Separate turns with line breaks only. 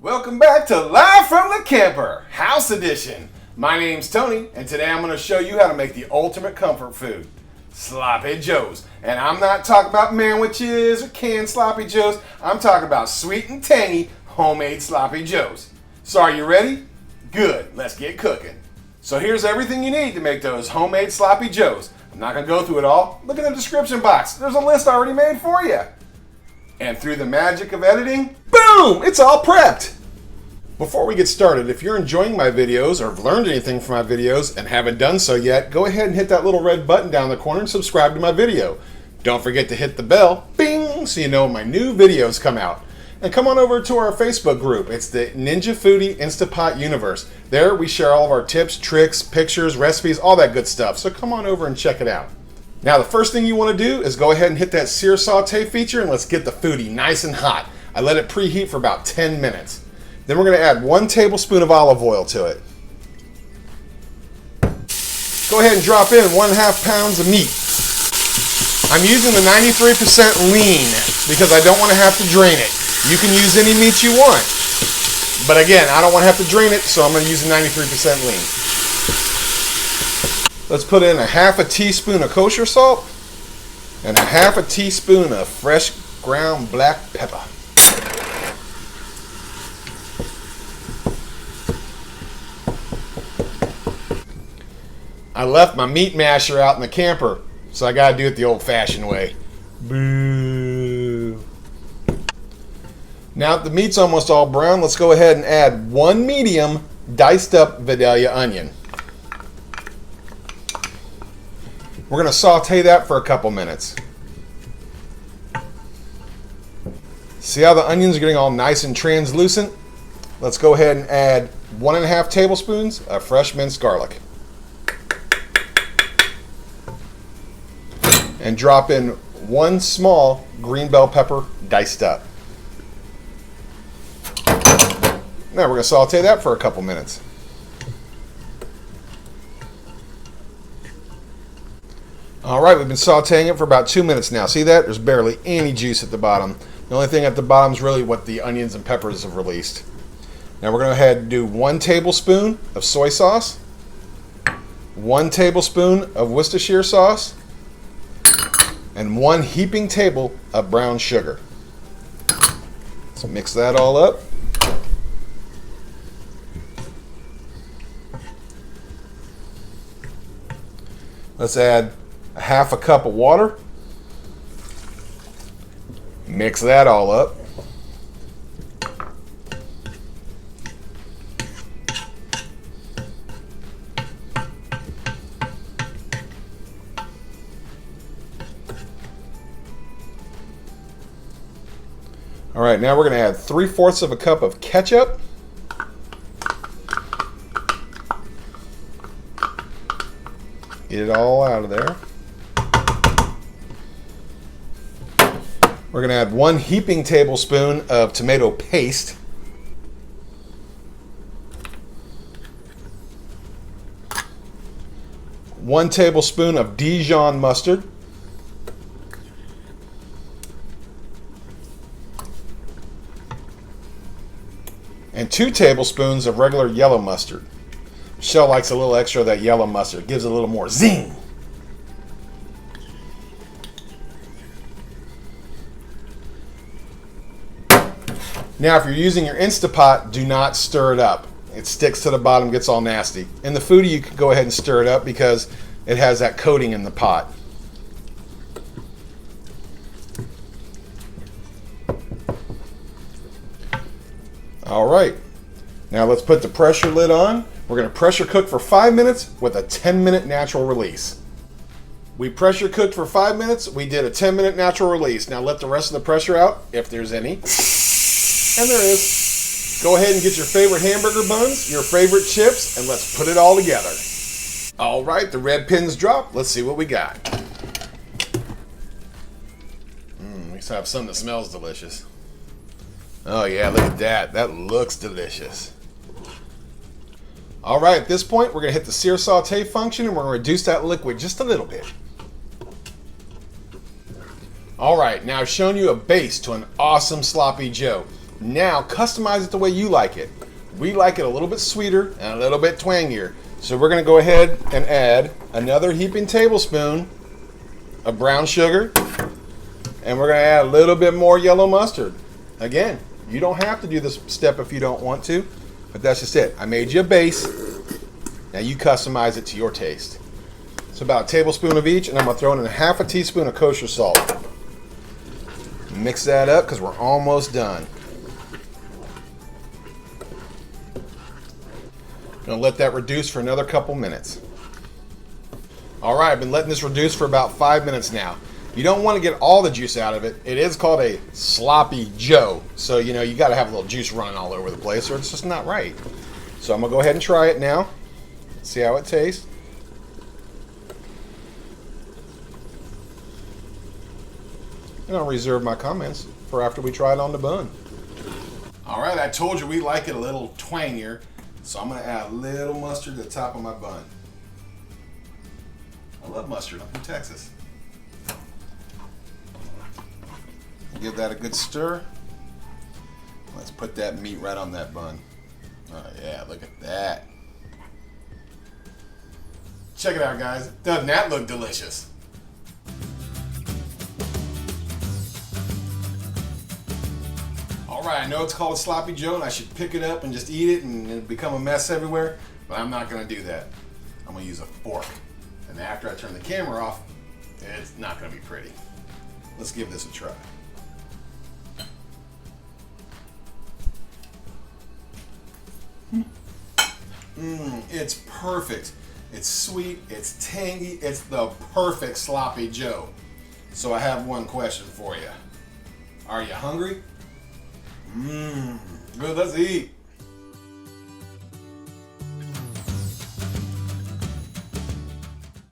Welcome back to Live from the Camper, House Edition. My name's Tony, and today I'm going to show you how to make the ultimate comfort food, Sloppy Joes. And I'm not talking about manwiches or canned Sloppy Joes. I'm talking about sweet and tangy homemade Sloppy Joes. So are you ready? Good, let's get cooking. So here's everything you need to make those homemade Sloppy Joes. I'm not going to go through it all. Look in the description box. There's a list already made for you. And through the magic of editing, boom, it's all prepped. Before we get started, if you're enjoying my videos or have learned anything from my videos and haven't done so yet, go ahead and hit that little red button down in the corner and subscribe to my video. Don't forget to hit the bell, bing, so you know when my new videos come out. And come on over to our Facebook group. It's the Ninja Foodi Instapot Universe. There we share all of our tips, tricks, pictures, recipes, all that good stuff. So come on over and check it out. Now the first thing you want to do is go ahead and hit that sear saute feature and let's get the foodie nice and hot. I let it preheat for about 10 minutes. Then we're going to add 1 tablespoon of olive oil to it. Go ahead and drop in 1.5 pounds of meat. I'm using the 93% lean because I don't want to have to drain it. You can use any meat you want. But again, I don't want to have to drain it, so I'm going to use the 93% lean. Let's put in 1/2 teaspoon of kosher salt and 1/2 teaspoon of fresh ground black pepper. I left my meat masher out in the camper, so I gotta do it the old-fashioned way. Boo. Now that the meat's almost all brown, let's go ahead and add 1 medium diced up Vidalia onion. We're going to saute that for a couple minutes. See how the onions are getting all nice and translucent? Let's go ahead and add 1.5 tablespoons of fresh minced garlic. And drop in 1 small green bell pepper diced up. Now we're going to saute that for a couple minutes. Alright, we've been sauteing it for about 2 minutes now. See that? There's barely any juice at the bottom. The only thing at the bottom is really what the onions and peppers have released. Now we're going to go ahead and do 1 tablespoon of soy sauce, 1 tablespoon of Worcestershire sauce, and 1 heaping table of brown sugar. Let's mix that all up. Let's add 1/2 cup of water. Mix that all up. All right, now we're going to add 3/4 cup of ketchup. Get it all out of there. We're going to add 1 heaping tablespoon of tomato paste. One tablespoon of Dijon mustard. And 2 tablespoons of regular yellow mustard. Michelle likes a little extra of that yellow mustard. It gives it a little more zing. Now, if you're using your Instapot, do not stir it up. It sticks to the bottom, gets all nasty. In the foodie, you can go ahead and stir it up because it has that coating in the pot. All right, now let's put the pressure lid on. We're going to pressure cook for 5 minutes with a 10-minute natural release. We pressure cooked for 5 minutes. We did a 10-minute natural release. Now let the rest of the pressure out, if there's any. And there is. Go ahead and get your favorite hamburger buns, your favorite chips, and let's put it all together. All right, the red pins drop. Let's see what we got. We have something that smells delicious. Oh yeah, look at that. That looks delicious. All right, at this point, we're going to hit the sear saute function and we're going to reduce that liquid just a little bit. All right, now I've shown you a base to an awesome sloppy joe. Now customize it the way you like it. We like it a little bit sweeter and a little bit twangier. So we're gonna go ahead and add another heaping tablespoon of brown sugar, and we're gonna add a little bit more yellow mustard. Again, you don't have to do this step if you don't want to, but that's just it. I made you a base. Now you customize it to your taste. It's about a tablespoon of each, and I'm gonna throw in a half a teaspoon of kosher salt. Mix that up because we're almost done. Gonna let that reduce for another couple minutes. All right, I've been letting this reduce for about 5 minutes now. You don't want to get all the juice out of it. It is called a sloppy Joe, so you know you got to have a little juice running all over the place, or it's just not right. So I'm gonna go ahead and try it now. See how it tastes. And I'll reserve my comments for after we try it on the bun. All right, I told you we like it a little twangier. So I'm gonna add a little mustard to the top of my bun. I love mustard, I'm from Texas. Give that a good stir. Let's put that meat right on that bun. Oh yeah, look at that. Check it out, guys. Doesn't that look delicious? Alright, I know it's called a sloppy Joe and I should pick it up and just eat it and it'll become a mess everywhere, but I'm not going to do that. I'm going to use a fork. And after I turn the camera off, it's not going to be pretty. Let's give this a try. It's perfect. It's sweet, it's tangy, it's the perfect sloppy Joe. So I have one question for you. Are you hungry? Good, let's eat.